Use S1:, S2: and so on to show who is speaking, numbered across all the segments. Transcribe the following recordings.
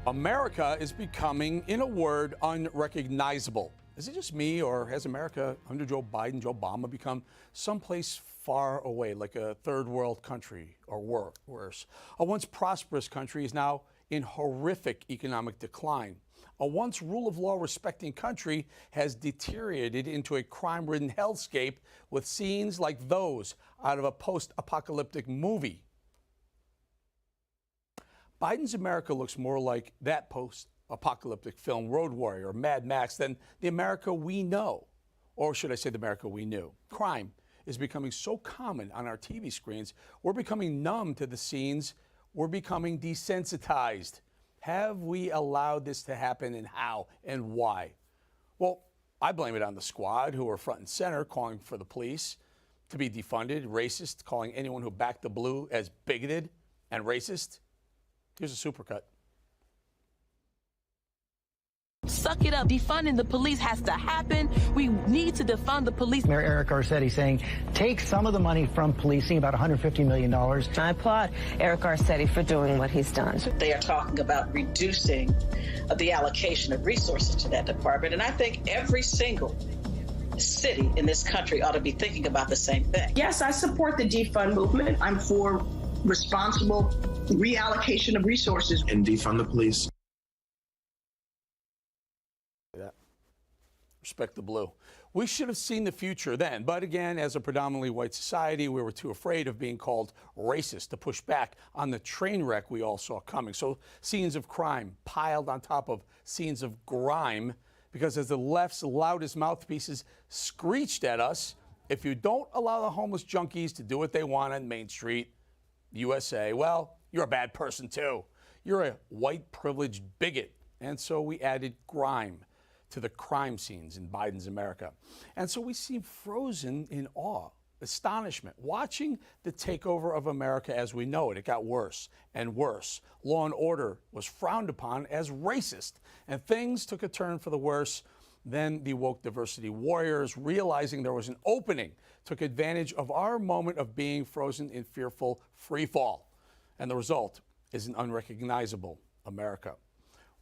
S1: America is becoming, in a word, unrecognizable. Is it just me, or has America under Joe Biden, Joe Obama, become someplace far away, like a third world country or worse? A once prosperous country is now in horrific economic decline. A once rule of law respecting country has deteriorated into a crime-ridden hellscape with scenes like those out of a post-apocalyptic movie. Biden's America looks more like that post-apocalyptic film Road Warrior or Mad Max than the America we know, or should I say the America we knew. Crime is becoming so common on our TV screens, we're becoming numb to the scenes, we're becoming desensitized. Have we allowed this to happen, and how and why? Well, I blame it on the squad, who are front and center calling for the police to be defunded, racist, calling anyone who backed the blue as bigoted and racist. Here's a supercut.
S2: Suck it up. Defunding the police has to happen. We need to defund the police.
S3: Mayor Eric Garcetti saying take some of the money from policing, about $150 million.
S4: I applaud Eric Garcetti for doing what he's done.
S5: They are talking about reducing the allocation of resources to that department. And I think every single city in this country ought to be thinking about the same thing.
S6: Yes, I support the defund movement. I'm for responsible reallocation of resources.
S7: And defund the police.
S1: Respect the blue. We should have seen the future then, but again, as a predominantly white society, we were too afraid of being called racist to push back on the train wreck we all saw coming. So scenes of crime piled on top of scenes of grime, because as the left's loudest mouthpieces screeched at us, if you don't allow the homeless junkies to do what they want on Main Street, USA, well, you're a bad person too. You're a white privileged bigot. And so we added grime to the crime scenes in Biden's America. And so we seem frozen in awe, astonishment, watching the takeover of America as we know it. It got worse and worse. Law and order was frowned upon as racist, and things took a turn for the worse. Then the woke diversity warriors, realizing there was an opening, took advantage of our moment of being frozen in fearful free fall. And the result is an unrecognizable America.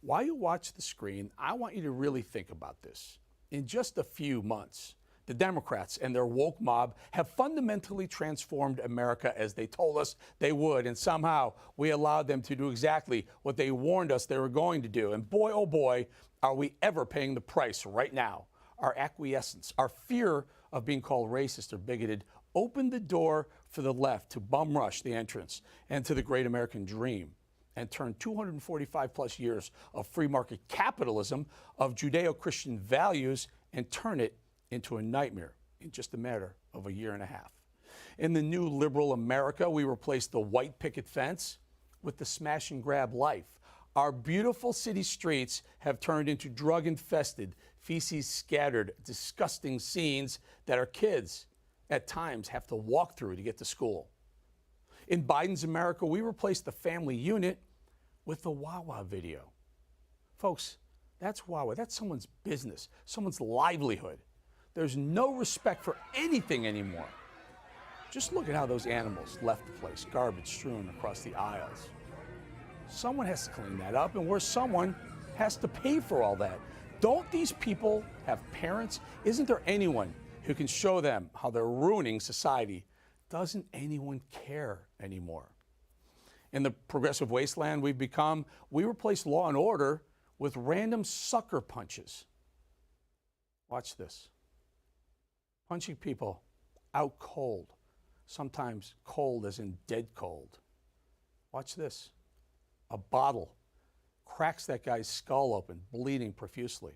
S1: While you watch the screen, I want you to really think about this. In just a few months, the Democrats and their woke mob have fundamentally transformed America as they told us they would, and somehow we allowed them to do exactly what they warned us they were going to do. And boy, oh boy, are we ever paying the price right now. Our acquiescence, our fear of being called racist or bigoted, opened the door for the left to bum rush the entrance and to the great American dream, and turn 245 plus years of free market capitalism, of Judeo-Christian values, and turn it into a nightmare in just a matter of a year and a half. In the new liberal America, we replaced the white picket fence with the smash and grab life. Our beautiful city streets have turned into drug-infested, feces-scattered, disgusting scenes that our kids at times have to walk through to get to school. In Biden's America, we replaced the family unit with the Wawa video. Folks, that's Wawa. That's someone's business, someone's livelihood. There's no respect for anything anymore. Just look at how those animals left the place, garbage strewn across the aisles. Someone has to clean that up, and where someone has to pay for all that. Don't these people have parents? Isn't there anyone who can show them how they're ruining society? Doesn't anyone care anymore? In the progressive wasteland we've become, we replace law and order with random sucker punches. Watch this. Punching people out cold, sometimes cold as in dead cold. Watch this. A bottle cracks that guy's skull open, bleeding profusely.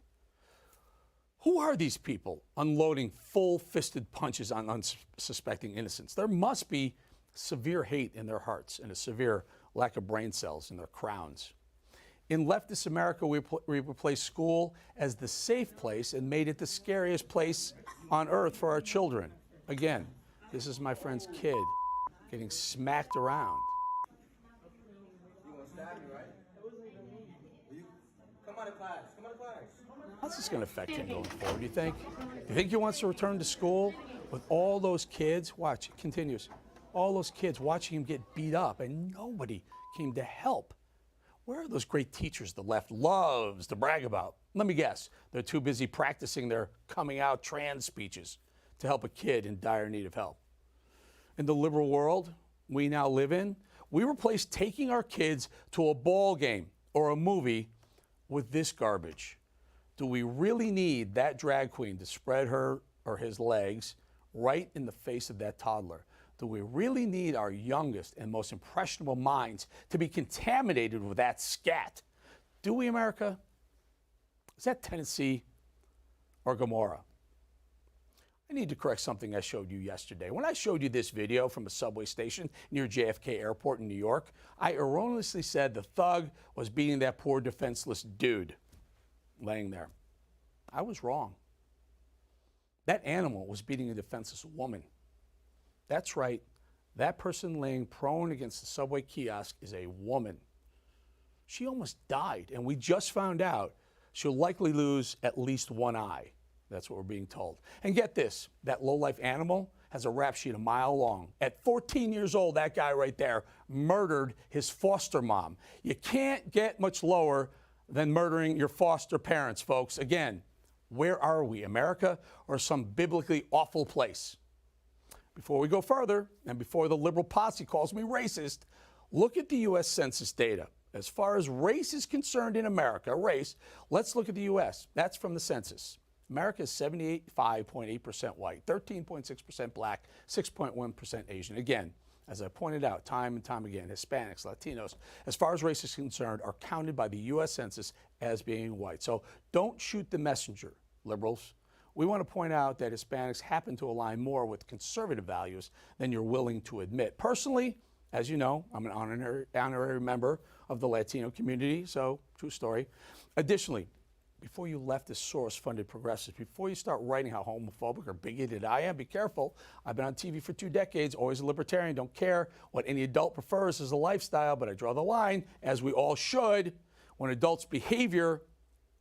S1: Who are these people unloading full-fisted punches on unsuspecting innocents? There must be severe hate in their hearts and a severe lack of brain cells in their crowns. In leftist America, we replaced school as the safe place and made it the scariest place on earth for our children. Again, this is my friend's kid getting smacked around.
S8: You want to stab me, right? Come out of class. Come out of class.
S1: How's this going to affect him going forward, do you think? Do you think he wants to return to school with all those kids? Watch, it continues. All those kids watching him get beat up, and nobody came to help. Where are those great teachers the left loves to brag about? Let me guess, they're too busy practicing their coming out trans speeches to help a kid in dire need of help. In the liberal world we now live in, we replace taking our kids to a ball game or a movie with this garbage. Do we really need that drag queen to spread her or his legs right in the face of that toddler? Do we really need our youngest and most impressionable minds to be contaminated with that scat? Do we, America? Is that Tennessee or Gomorrah? I need to correct something I showed you yesterday. When I showed you this video from a subway station near JFK Airport in New York, I erroneously said the thug was beating that poor defenseless dude laying there. I was wrong. That animal was beating a defenseless woman. That's right. That person laying prone against the subway kiosk is a woman. She almost died, and we just found out she'll likely lose at least one eye. That's what we're being told. And get this, that low-life animal has a rap sheet a mile long. At 14 years old, that guy right there murdered his foster mom. You can't get much lower than murdering your foster parents, folks. Again, where are we, America or some biblically awful place? Before we go further, and before the liberal posse calls me racist, look at the U.S. Census data. As far as race is concerned in America, let's look at the U.S. That's from the census. America is 75.8% white, 13.6% black, 6.1% Asian. Again, as I pointed out time and time again, Hispanics, Latinos, as far as race is concerned, are counted by the U.S. Census as being white. So don't shoot the messenger, liberals. We want to point out that Hispanics happen to align more with conservative values than you're willing to admit. Personally, as you know, I'm an honorary member of the Latino community, so true story. Additionally, before you leftist Soros-funded progressives, before you start writing how homophobic or bigoted I am, be careful. I've been on TV for 2 decades, always a libertarian, don't care what any adult prefers as a lifestyle, but I draw the line, as we all should, when adults' behavior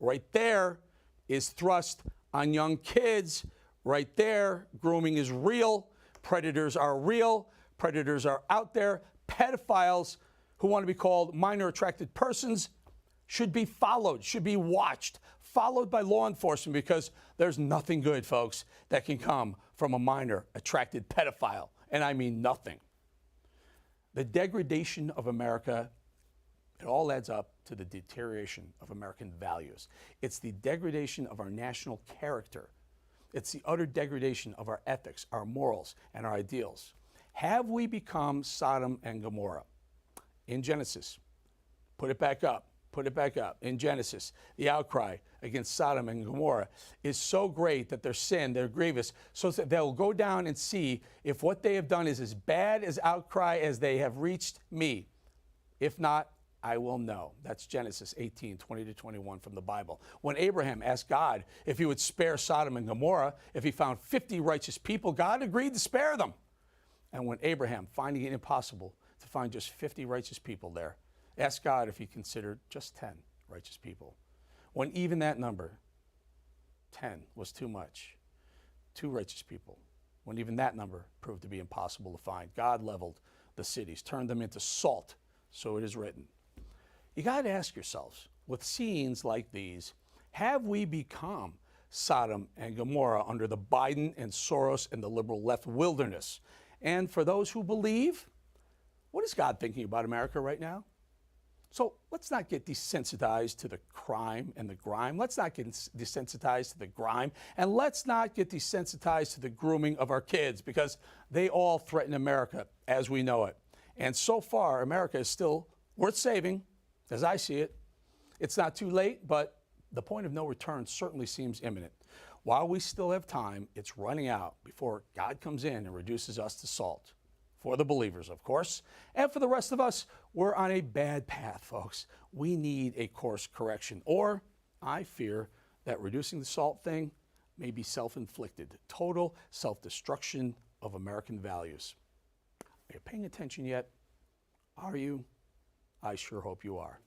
S1: right there is thrust on young kids. Right there, grooming is real, predators are real, predators are out there, pedophiles who want to be called minor attracted persons should be followed, should be watched, followed by law enforcement, because there's nothing good, folks, that can come from a minor attracted pedophile, and I mean nothing. The degradation of America, it all adds up to the deterioration of American values. It's the degradation of our national character. It's the utter degradation of our ethics, our morals, and our ideals. Have we become Sodom and Gomorrah? In Genesis, put it back up. Put it back up. In Genesis, the outcry against Sodom and Gomorrah is so great that their sin, they're grievous, so that they'll go down and see if what they have done is as bad as outcry as they have reached me. If not, I will know. That's Genesis 18, 20-21 from the Bible. When Abraham asked God if he would spare Sodom and Gomorrah, if he found 50 righteous people, God agreed to spare them. And when Abraham, finding it impossible to find just 50 righteous people there, asked God if he considered just 10 righteous people, when even that number, 10, was too much, 2 righteous people, when even that number proved to be impossible to find, God leveled the cities, turned them into salt, so it is written. You got to ask yourselves, with scenes like these, have we become Sodom and Gomorrah under the Biden and Soros and the liberal left wilderness? And for those who believe, what is God thinking about America right now? So let's not get desensitized to the crime and the grime. Let's not get desensitized to the grime. And let's not get desensitized to the grooming of our kids, because they all threaten America as we know it. And so far, America is still worth saving, as I see it. It's not too late, but the point of no return certainly seems imminent. While we still have time, it's running out before God comes in and reduces us to salt. For the believers, of course. And for the rest of us, we're on a bad path, folks. We need a course correction. Or, I fear that reducing the salt thing may be self-inflicted. Total self-destruction of American values. Are you paying attention yet? Are you? I sure hope you are.